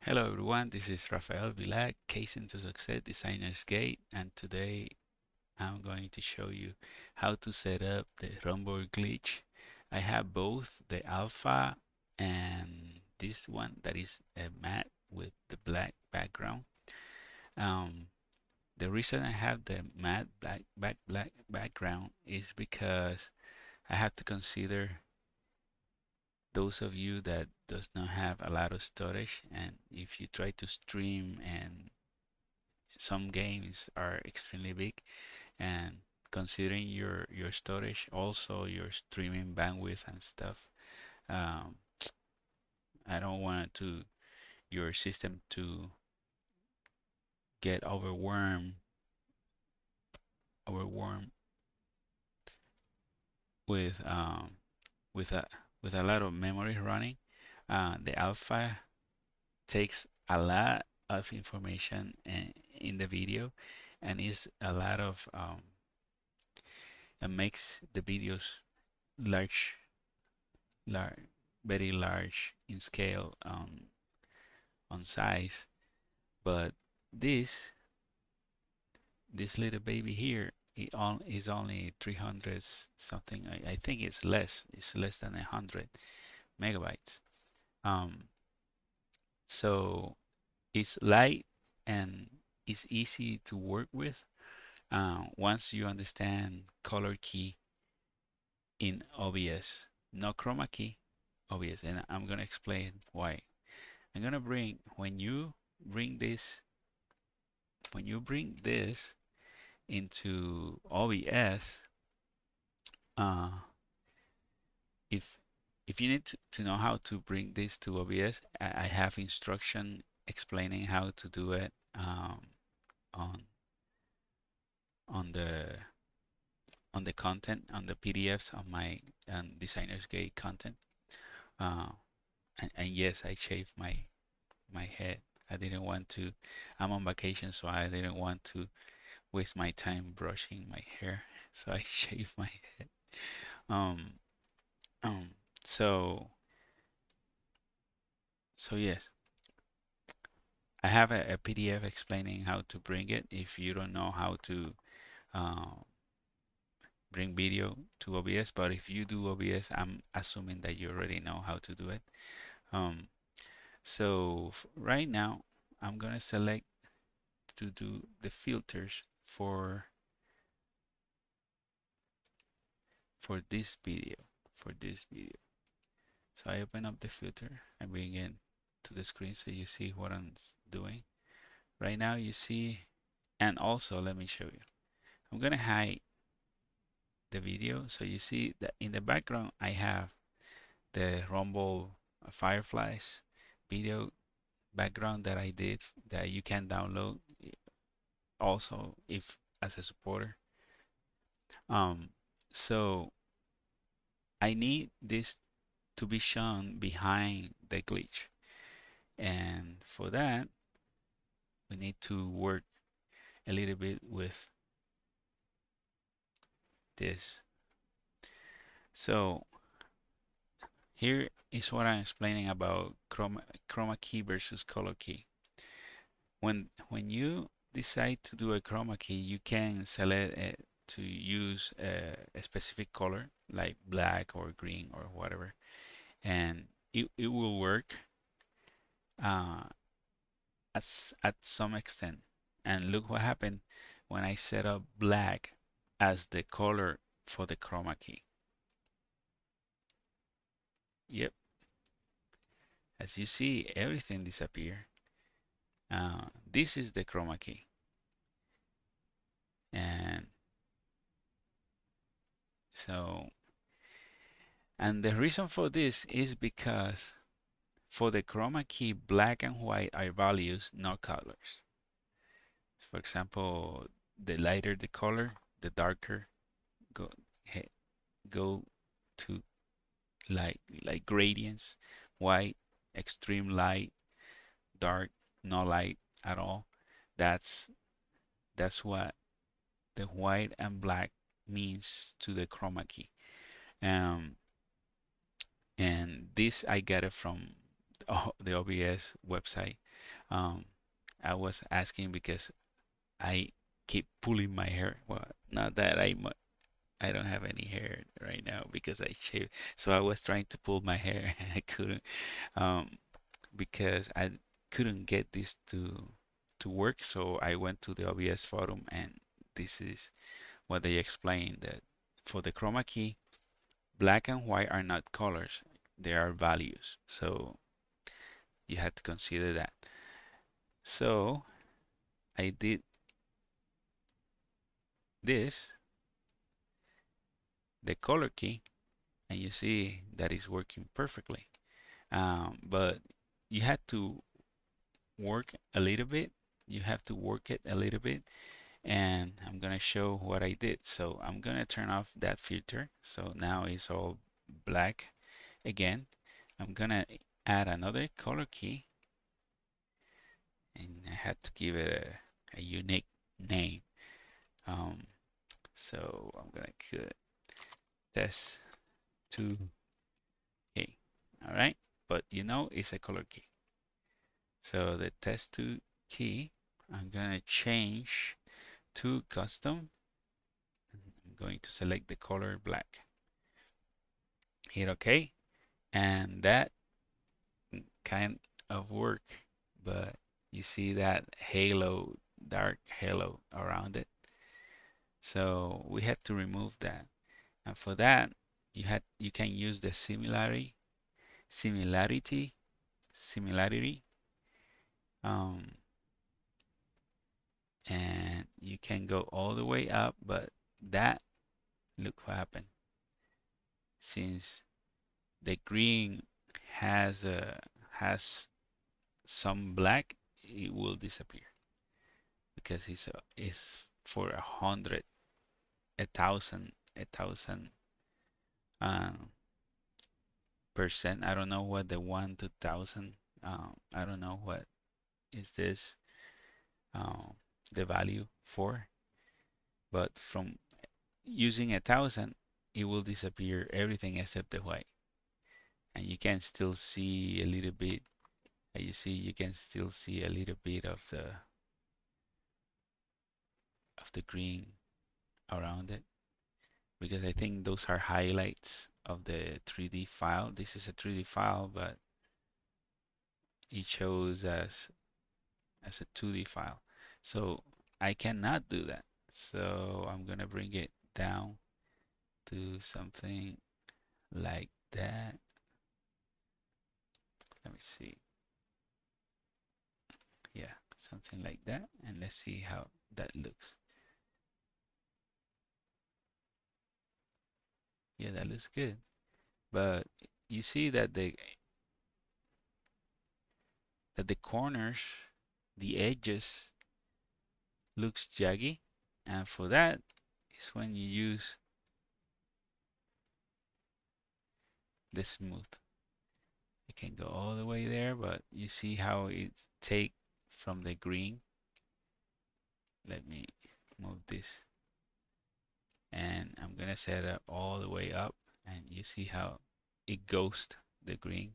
Hello everyone, this is Rafael Vilac, Case into Success Designer's Gate, and today I'm going to show you how to set up the rumble glitch. I have both the alpha and this one that is a matte with the black background. Um, the reason I have the matte black background is because I have to consider those of you that does not have a lot of storage, and if you try to stream, and some games are extremely big, and considering your storage, also your streaming bandwidth and stuff, um, I don't want to your system to get overwhelmed with with a with a lot of memory running. The alpha takes a lot of information in the video, and is a lot of and makes the videos large, large, very large in scale, on size. But this this little baby here, is only 300 something. I think it's less. It's less than 100 MB. Um, so it's light and it's easy to work with. Once you understand color key in OBS, no chroma key, OBS, and I'm gonna explain why. I'm gonna bring when you bring this into OBS, uh, if if you need to know how to bring this to OBS, I have instruction explaining how to do it, on on the on the content, on the PDFs on my Designer's Gate content. Uh, and yes, I shaved my head. I didn't want to. I'm on vacation, so I didn't want to waste my time brushing my hair, so I shaved my head. Um, um, so yes, I have a PDF explaining how to bring it. If you don't know how to uh, bring video to OBS, but if you do OBS, I'm assuming that you already know how to do it. Um, so right now, I'm gonna select to do the filters for this video, for this video. So I open up the filter and bring it to the screen so you see what I'm doing. Right now you see, and also let me show you. I'm gonna hide the video so you see that in the background I have the Rumble Fireflies video background that I did, that you can download also if as a supporter. Um, so I need this to be shown behind the glitch, and for that we need to work a little bit with this. So here is what I'm explaining about chroma key versus color key. When you decide to do a chroma key, you can select to use a specific color like black or green or whatever, and it will work uh, at some extent. And look what happened when I set up black as the color for the chroma key. Yep, as you see, everything disappear. This is the chroma key, and so, and the reason for this is because for the chroma key, black and white are values, not colors. For example, the lighter the color, the darker go go to like gradients, white, extreme light, dark, no light at all. That's that's what the white and black means to the chroma key. Um, and this I get it from the OBS website. Um, I was asking because I keep pulling my hair. Well, not that I don't have any hair right now because I shaved. So I was trying to pull my hair and I couldn't, um, because I couldn't get this to work. So I went to the OBS forum and this is what they explained, that for the chroma key, black and white are not colors, they are values. So you had to consider that. So I did this, the color key, and you see that is working perfectly. But you had to work a little bit. You have to work it a little bit, and I'm gonna show what I did. So I'm gonna turn off that filter. So now it's all black again. I'm gonna add another color key, and I had to give it a unique name. Um, so I'm gonna put test 2A. All right, but you know it's a color key. So the test2 key, I'm gonna change to custom. I'm going to select the color black. Hit OK, and that kind of work, but you see that halo, dark halo around it. So we have to remove that. And for that, you can use the similarity, um, and you can go all the way up, but that, look what happened. Since the green has some black, it will disappear because it's for 100, 1,000 percent. I don't know what the 1 to 1,000. I don't know what is this um, the value for, but from using 1,000, it will disappear everything except the white, and you can still see a little bit. You see, you can still see a little bit of the green around it, because I think those are highlights of the 3D file. This is a 3D file, but it shows as a 2D file. So I cannot do that. So I'm gonna bring it down to something like that. Let me see. Yeah, something like that. And let's see how that looks. Yeah, that looks good. But you see that the corners, the edges looks jaggy, and for that is when you use the smooth. It can go all the way there, but you see how it's take from the green. Let me move this, and I'm gonna set it all the way up, and you see how it ghosts the green.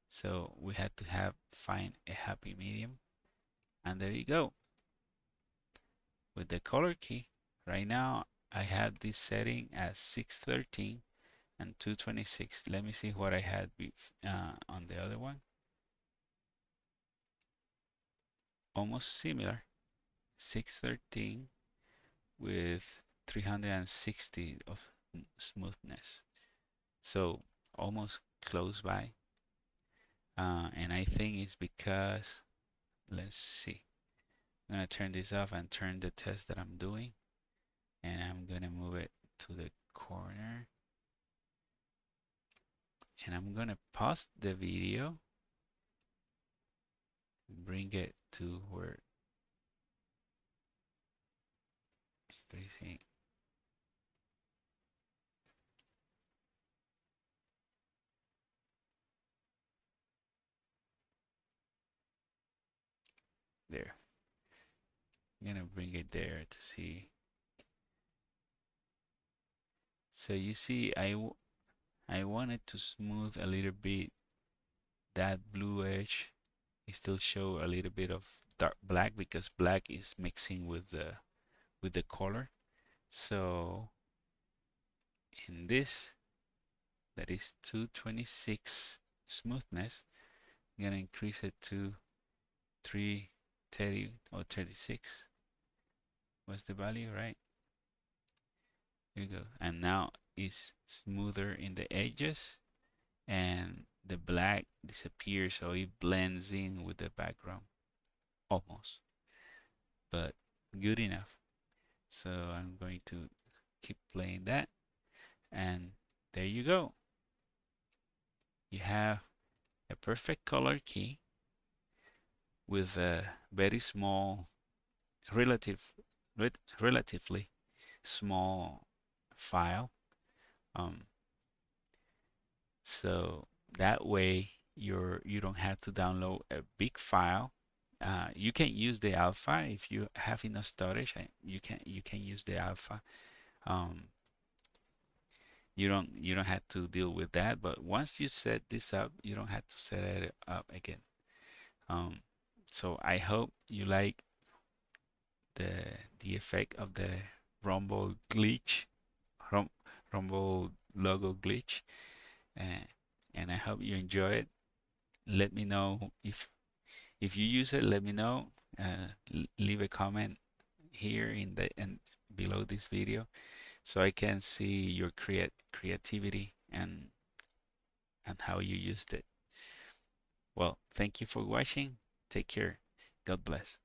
So we had to find a happy medium, and there you go. With the color key, right now I have this setting at 613 and 226. Let me see what I had on the other one. Almost similar, 613 with 360 of smoothness. So almost close by. And I think it's because, let's see, I'm gonna turn this off and turn the test that I'm doing, and I'm gonna move it to the corner, and I'm gonna pause the video, bring it to where everything. There. I'm gonna bring it there to see. So you see, I wanted to smooth a little bit that blue edge, it still show a little bit of dark black because black is mixing with the color. So in this, that is 226 smoothness, I'm gonna increase it to 330 or 36. What's the value, right? Here you go. And now it's smoother in the edges and the black disappears, so it blends in with the background almost, but good enough. So I'm going to keep playing that, and there you go. You have a perfect color key with a very small, relative, relatively small file. Um, so that way you don't have to download a big file. You can use the alpha if you have enough storage. You can use the alpha. Um, you don't have to deal with that. But once you set this up, you don't have to set it up again. Um, so I hope you like the the effect of the Rumble glitch, Rum, Rumble logo glitch, uh, and I hope you enjoy it. Let me know if you use it. Let me know. Leave a comment here in the and below this video so I can see your creativity and how you used it. Well, thank you for watching. Take care. God bless.